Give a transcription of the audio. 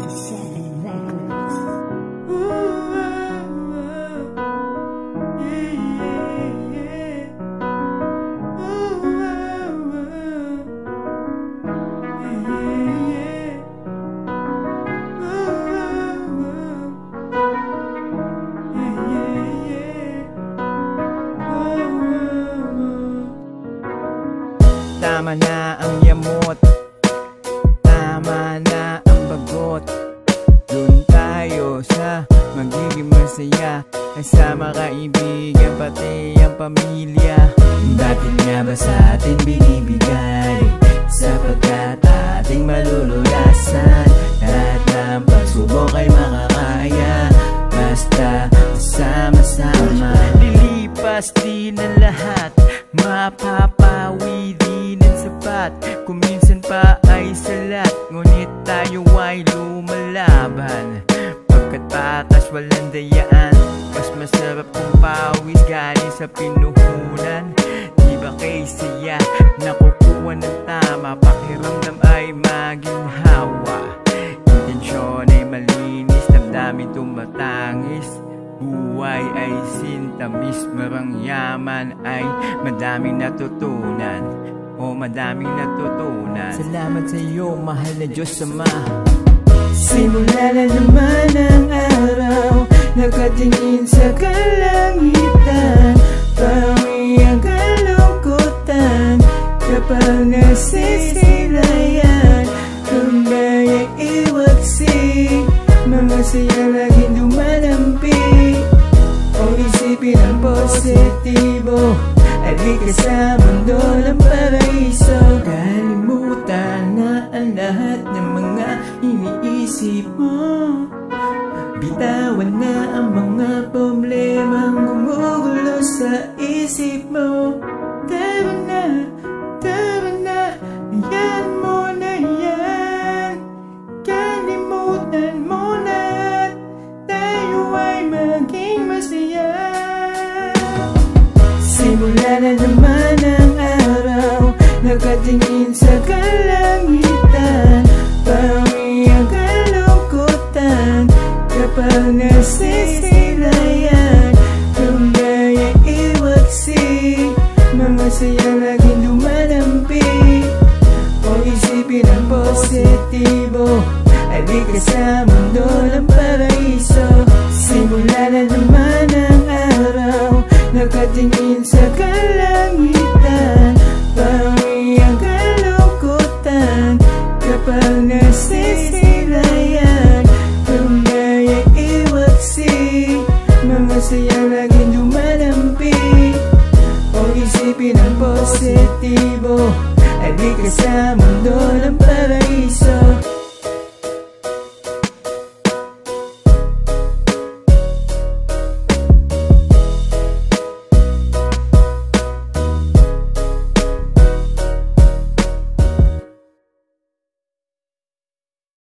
27 Records. Tama na ang yamot, tama na ang bagot. Doon tayo sa magiging masaya, kasama kaibigan pati ang pamilya. Bakit nga ba sa atin binibigay? Sapagkat ating malululasan, lahat ng pagsubok ay makakaya basta sama-sama. Lilipas din ang lahat, mapapawi din ang sapat. Kung minsan pa ay salat, ngunit tayo ay lumalaban. Pagkat patas walang dayaan, mas masarap kung pawis galing sa pinuhunan. Di ba kay saya nakukuha ng tama, pakiramdam ay maginhawa. Intensyon ay malinis, damdamin tumatangis. Buhay ay sintamis, marang yaman ay madaming natutunan. O madaming natutunan. Salamat sa iyo, mahal na Diyos Ama. Simula na naman ang araw, nakatingin sa kalangitan. Pawi ang kalungkutan kapag nasisilayan. Kumbaya iwaksi, mga saya laging dumadampi. O isipin ang positibo, halika sa mundo ng paraiso. Kalimutan na ang lahat ng mga iniisip mo. Bitawan na ang mga problemang gumugulo sa isip mo. Tara na, yan mo na yan. Kalimutan mo na, tayo ay maging masaya. Simula na naman ang araw, nakatingin sa kalangitan. Pawi ang kalungkutan kapag nasisilayan. Kumbaya iwaksi, mga saya laging dumadampi. O isipin ang positibo, halika sa mundo ng paraiso. Simula na naman ang araw, nakatingin sa kalangitan. Pawi ang kalungkutan kapag nasisilayan. Kumbaya iwaksi, mga saya laging dumadampi. O isipin ang positibo, halika sa mundo ng paraiso.